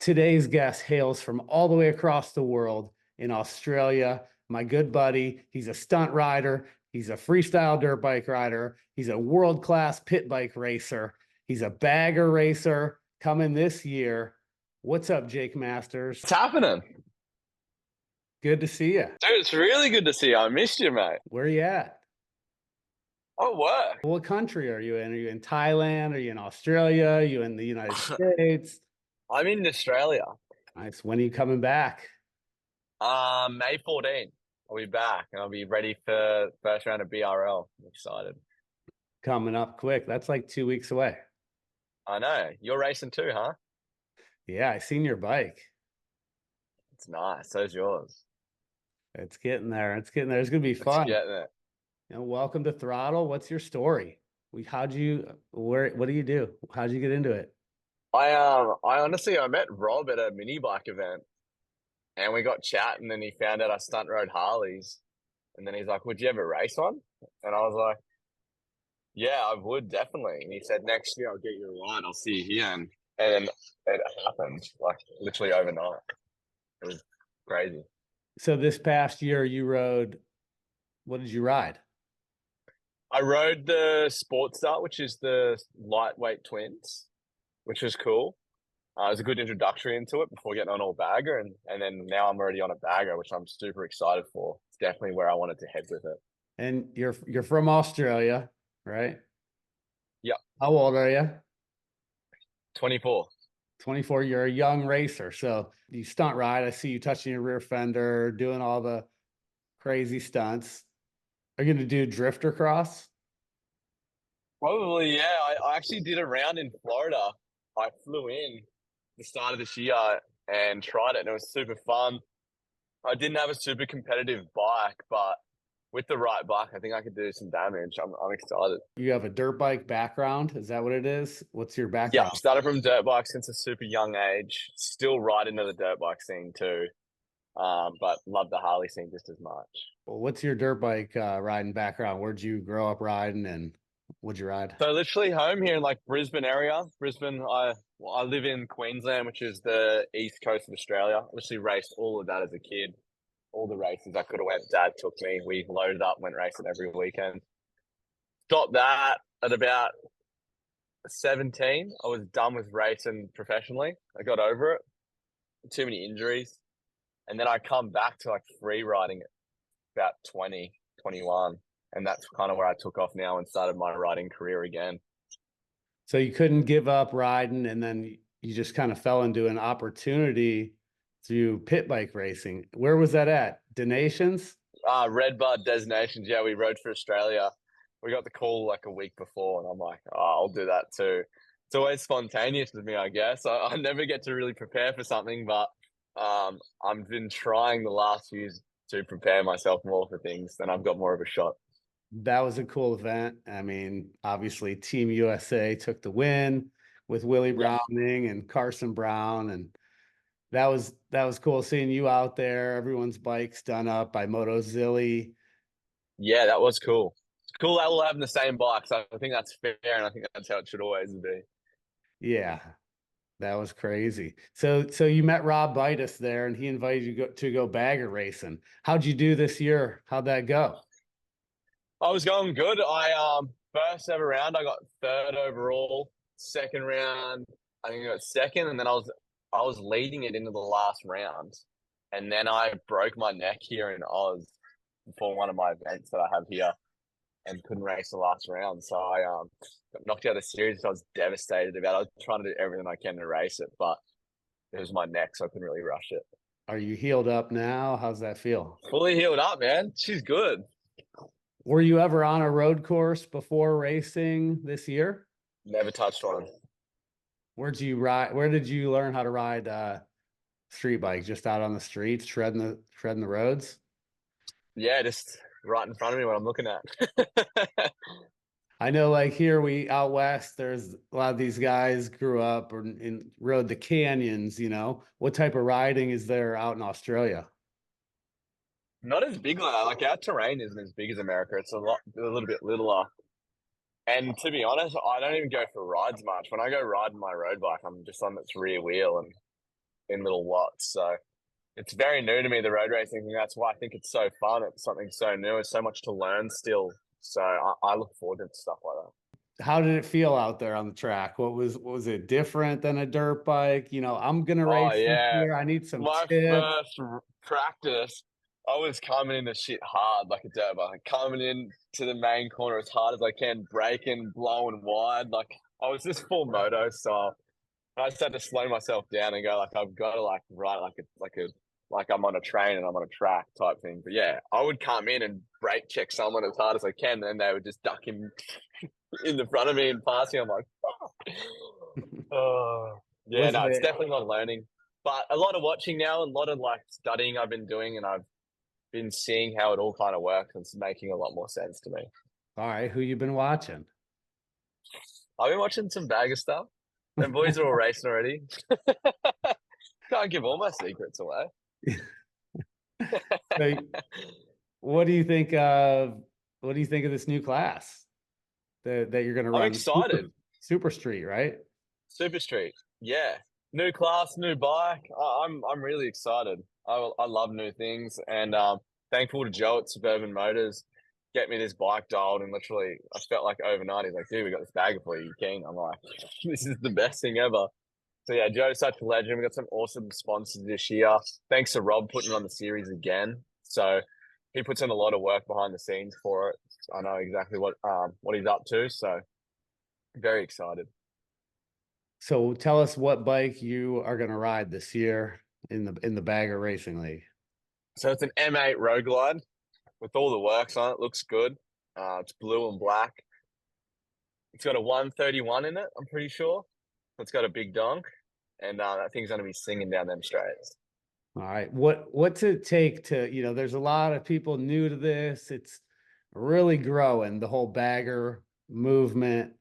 Today's guest hails from all the way across the world in Australia. My good buddy, he's a stunt rider. He's a freestyle dirt bike rider. He's a world-class pit bike racer. He's a bagger racer coming this year. What's up, Jake Masters? What's happening? Good to see you. Dude, it's really good to see you. I missed you, mate. Where are you at? Oh, work. What country are you in? Are you in Thailand? Are you in Australia? Are you in the United States? I'm in Australia. Nice. When are you coming back? May 14th. I'll be back and I'll be ready for first round of BRL. I'm excited. Coming up quick. That's like 2 weeks away. I know. You're racing too, huh? Yeah, I seen your bike. It's nice. So's yours. It's getting there. It's getting there. It's gonna be It's fun. getting it. Welcome to Throttle. What's your story? What do you do? How'd you get into it? I honestly I met Rob at a mini bike event and we got chatting and he found out I stunt rode Harleys. And then he's like, would you ever race one? And I was like, yeah, I would definitely. And he said, next year I'll get you a ride. I'll see you here. And it happened like literally overnight. It was crazy. So this past year you rode, what did you ride? I rode the Sports Start, which is the lightweight twins, which was cool. It was a good introductory into it before getting on all bagger, and then now I'm already on a bagger, which I'm super excited for. It's definitely where I wanted to head with it. And you're from Australia, right? Yeah, How old are you? 24. 24. You're a young racer. So you stunt ride. I see you touching your rear fender, doing all the crazy stunts. Are you going to do drifter cross? Probably, yeah. I actually did a round in Florida. I flew in the start of this year and tried it, and it was super fun. I didn't have a super competitive bike, but with the right bike, I think I could do some damage. I'm excited. You have a dirt bike background. Is that what it is? What's your Yeah, background? started from dirt bikes since a super young age. Still right into the dirt bike scene too. But love the Harley scene just as much. Well, what's your dirt bike riding background? Where'd you grow up riding and what'd you ride? So literally home here in like Brisbane area. Brisbane, I live in Queensland, which is the east coast of Australia. I literally raced all of that as a kid. All the races I could have went, Dad took me. We loaded up, went racing every weekend. Stopped that at about 17. I was done with racing professionally. I got over it. Too many injuries. And then I come back to like free riding at about 20, 21. And that's kind of where I took off now and started my riding career again. So you couldn't give up riding, and then you just kind of fell into an opportunity to pit bike racing. Where was that at? Donations? Red Bud Designations. Yeah, we rode for Australia. We got the call like a week before, and I'm like, oh, I'll do that too. It's always spontaneous with me, I guess. I never get to really prepare for something, but I've been trying the last few years to prepare myself more for things, then I've got more of a shot. That was a cool event. I mean, obviously Team USA took the win with Willie Yeah, Browning and Carson Brown, and that was cool seeing you out there. Everyone's bikes done up by MotoZilly. yeah, that was cool. It's cool that we're having the same bikes. I think that's fair, and I think that's how it should always be. Yeah, that was crazy. So you met Rob Vitus there, and he invited you to go bagger racing. How'd you do this year? How'd that go? I was going good. I first ever round I got third overall. Second round I think I got second, and then I was leading it into the last round, and then I broke my neck here in Oz for one of my events that I have here, and couldn't race the last round. So I got knocked out of the series. I was devastated about it. I was trying to do everything I can to race it, but it was my neck, so I couldn't really rush it. Are you healed up now? How's that feel? Fully healed up, man. She's good. Were you ever on a road course before racing this year? Never touched on. Where'd you ride? Where did you learn how to ride street bike? Just out on the streets, shredding the roads? Yeah, just right in front of me when I'm looking at. I know, like here out west, there's a lot of these guys grew up and rode the canyons. What type of riding is there out in Australia? Not as big like that. Like our terrain isn't as big as America. It's a little bit littler. And to be honest, I don't even go for rides much. When I go riding my road bike, I'm just on its rear wheel and in little lots. So it's very new to me, the road racing thing. That's why I think it's so fun. It's something so new. There's so much to learn still. So I look forward to stuff like that. How did it feel out there on the track? Was it different than a dirt bike? I'm gonna Oh race this yeah, year. I need some my tips. first practice, I was coming in the shit hard like a dirt bike, coming in to the main corner as hard as I can, braking, blowing wide. Like I was just full moto style. I just had to slow myself down and go like I've got to like ride like I'm on a train and I'm on a track type thing. But yeah, I would come in and brake check someone as hard as I can, and then they would just duck in the front of me and pass me. I'm like, oh, yeah, Was no, it's it definitely not learning, but a lot of watching now, a lot of like studying I've been doing, and I've been seeing how it all kind of works. And it's making a lot more sense to me. all right? Who you been watching? I've been watching some bagger stuff. Them boys are all racing already. Can't give all my secrets away. So, what do you think of this new class that you're going to I'm run? excited. Super Street, right? Super Street, yeah. New class, new bike. I'm really excited. I love new things, and thankful to Joe at Suburban Motors get me this bike dialed, and literally I felt like overnight he's like, dude, we got this bagger for you. You keen? I'm like, this is the best thing ever. So yeah, Joe's such a legend. We got some awesome sponsors this year. Thanks to Rob putting on the series again. So he puts in a lot of work behind the scenes for it. I know exactly what he's up to. So very excited. So tell us what bike you are going to ride this year in the Bagger Racing League. So it's an M8 Road Glide with all the works on it. Looks good. It's blue and black. It's got a 131 in it, I'm pretty sure. It's got a big donk, and that thing's going to be singing down them straights. All right. What's it take to, there's a lot of people new to this. It's really growing, the whole bagger movement.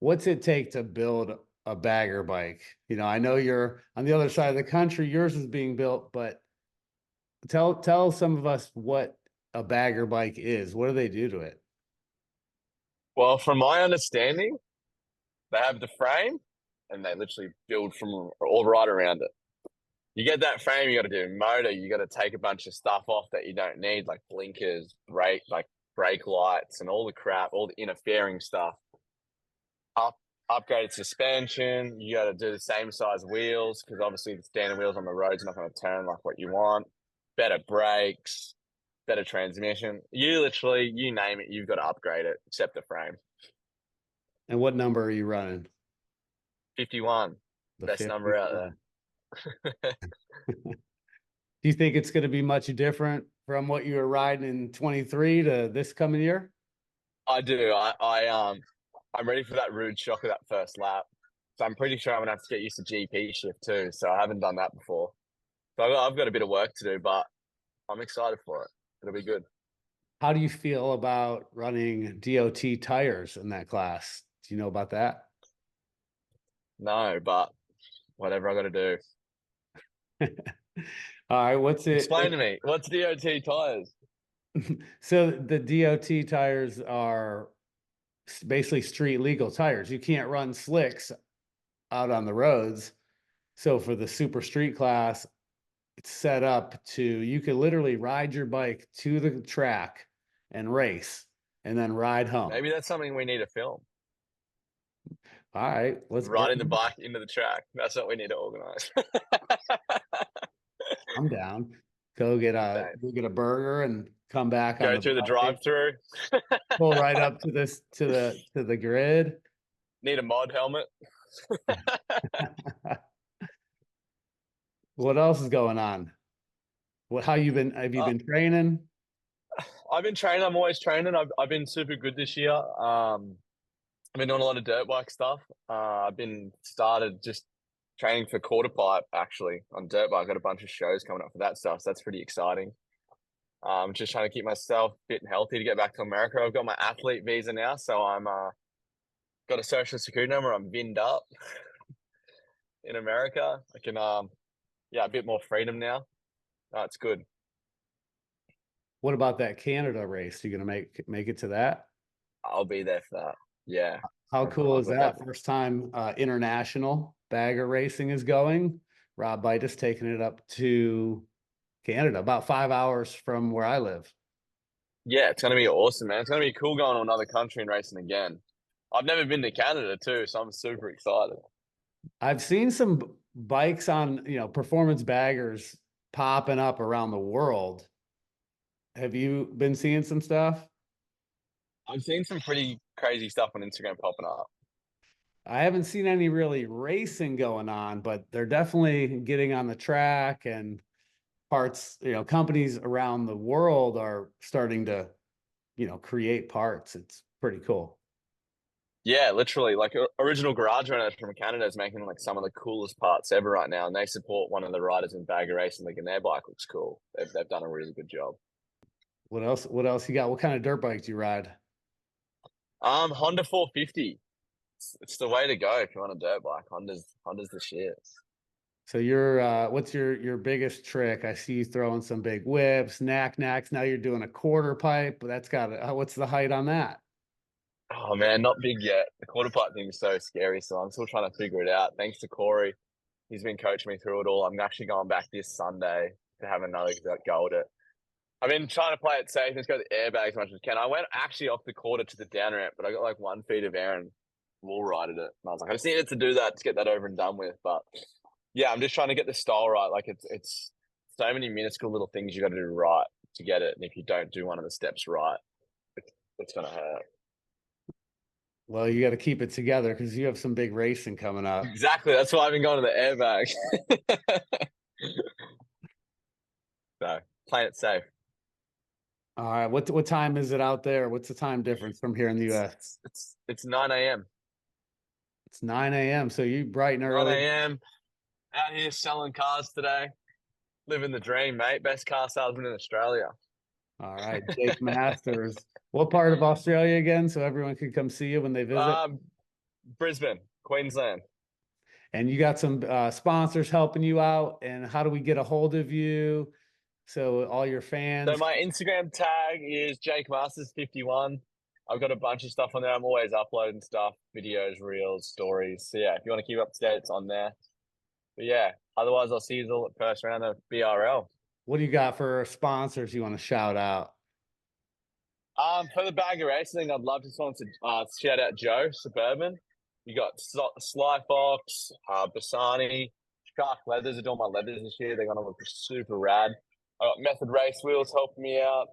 What's it take to build a bagger bike? I know you're on the other side of the country, yours is being built, but tell some of us what a bagger bike is. What do they do to it? Well, from my understanding, they have the frame and they literally build from all right around it. You get that frame, you got to do motor, you got to take a bunch of stuff off that you don't need, like blinkers, brake lights, and all the crap, all the interfering stuff. Upgraded suspension. You got to do the same size wheels because obviously the standard wheels on the road's not going to turn like what you want. Better brakes, better transmission. You name it, you've got to upgrade it, except the frame. And what number are you running? 51, The best 50. number out there. Do you think it's going to be much different from what you were riding in 23 to this coming year? I do. I'm ready for that rude shock of that first lap. So I'm pretty sure I'm gonna have to get used to GP shift too. So I haven't done that before. So I've got a bit of work to do, but I'm excited for it. It'll be good. How do you feel about running DOT tires in that class? Do you know about that? No, but whatever I got to do. All right, what's it? Explain to me. What's DOT tires? So the DOT tires are basically street legal tires. You can't run slicks out on the roads. So for the super street class, it's set up to, you could literally ride your bike to the track and race and then ride home. Maybe that's something we need to film. All right, let's Riding the bike into the track. That's what we need to organize. I'm down. Go get a burger and come back on Go through the drive-through. Pull right up to the grid. Need a mod helmet. What else is going on? Have you been training? I've been training. I'm always training. I've been super good this year. I've been doing a lot of dirt bike stuff. I've been started just training for quarter pipe actually on dirt bike. I've got a bunch of shows coming up for that stuff. So that's pretty exciting. I'm just trying to keep myself fit and healthy to get back to America. I've got my athlete visa now, so I'm got a social security number. I'm VINed up in America. I can a bit more freedom now. It's good. What about that Canada race? You gonna make it to that? I'll be there for that. Yeah. How cool is that? First time international bagger racing is going. Rob Bitus taking it up to Canada, about 5 hours from where I live. Yeah, it's gonna be awesome, man. It's gonna be cool going to another country and racing again. I've never been to Canada too, so I'm super excited. I've seen some bikes on, performance baggers popping up around the world. Have you been seeing some stuff? I've seen some pretty crazy stuff on Instagram popping up. I haven't seen any really racing going on, but they're definitely getting on the track and parts, companies around the world are starting to, create parts. It's pretty cool. Yeah, literally, like original garage runners from Canada is making like some of the coolest parts ever right now, and they support one of the riders in Bagger Racing League, and their bike looks cool. They've done a really good job. What else? What else you got? What kind of dirt bike do you ride? Honda 450. It's the way to go if you want a dirt bike. Honda's the shit. So what's your biggest trick? I see you throwing some big whips, knacks. Now you're doing a quarter pipe, but that's got what's the height on that? Oh man, not big yet. The quarter pipe thing is so scary, so I'm still trying to figure it out. Thanks to Corey, he's been coaching me through it all. I'm actually going back this Sunday to have another go at it. I've been trying to play it safe and just go to the airbag as much as I can. I went actually off the quarter to the down ramp, but I got like 1 feet of air and wall righted it. And I was like, I just needed to do that to get that over and done with. But yeah, I'm just trying to get the style right. Like it's so many minuscule little things you got to do right to get it. And if you don't do one of the steps right, it's gonna hurt. Well, you got to keep it together because you have some big racing coming up. Exactly. That's why I've been going to the airbag. So playing it safe. All right. What time is it out there? What's the time difference from here in the US? It's 9 a.m. It's 9 a.m. So you bright and 9 early. a.m. Out here selling cars today. Living the dream, mate. Best car salesman in Australia. All right, Jake Masters. What part of Australia again? So everyone can come see you when they visit. Brisbane, Queensland. And you got some sponsors helping you out. And how do we get a hold of you? So all your fans. So my Instagram tag is Jake Masters 51. I've got a bunch of stuff on there. I'm always uploading stuff, videos, reels, stories. So yeah, if you want to keep up to date, it's on there. But yeah, otherwise I'll see you all at first round of BRL. What do you got for sponsors you want to shout out? For the bag of racing, I'd love to shout out Joe Suburban. You got Sly Fox, Bassani, Shark Leathers are doing my leathers this year. They're gonna look super rad. I got Method Race Wheels helping me out.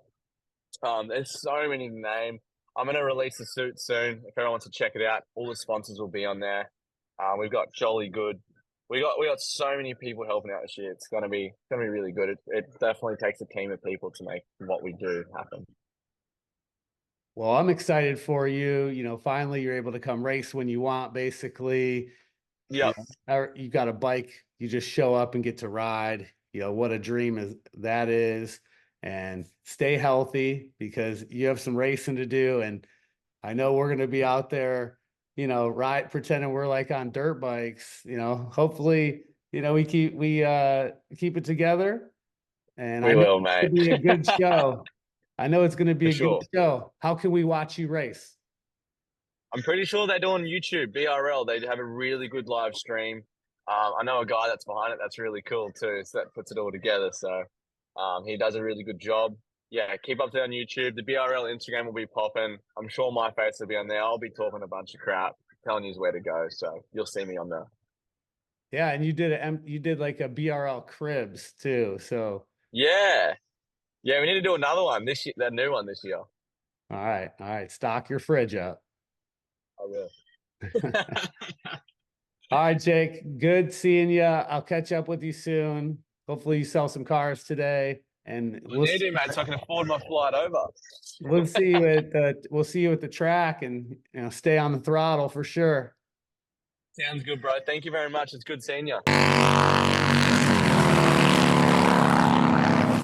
There's so many to name. I'm gonna release a suit soon. If anyone wants to check it out, all the sponsors will be on there. We've got Jolly Good. We got so many people helping out this year. It's gonna be really good. It definitely takes a team of people to make what we do happen. Well, I'm excited for you. Finally you're able to come race when you want, basically. Yeah. You got a bike, you just show up and get to ride. What a dream that is. And stay healthy because you have some racing to do. And I know we're going to be out there, pretending we're like on dirt bikes. Hopefully, we keep it together. And We will, mate. It's going to be a good show. I know it's going to be a good show. How can we watch you race? I'm pretty sure they do on YouTube, BRL. They have a really good live stream. I know a guy that's behind it that's really cool too. So that puts it all together. So he does a really good job. Yeah, keep up to on YouTube. The BRL Instagram will be popping. I'm sure my face will be on there. I'll be talking a bunch of crap, telling you where to go. So you'll see me on there. Yeah, and you did like a BRL Cribs too. So yeah, we need to do another one this year. That new one this year. All right. Stock your fridge up. I will. All right, Jake. Good seeing you. I'll catch up with you soon. Hopefully, you sell some cars today, and we'll need to, mate, so I can afford my flight over. We'll see you at the track, and stay on the throttle for sure. Sounds good, bro. Thank you very much. It's good seeing you.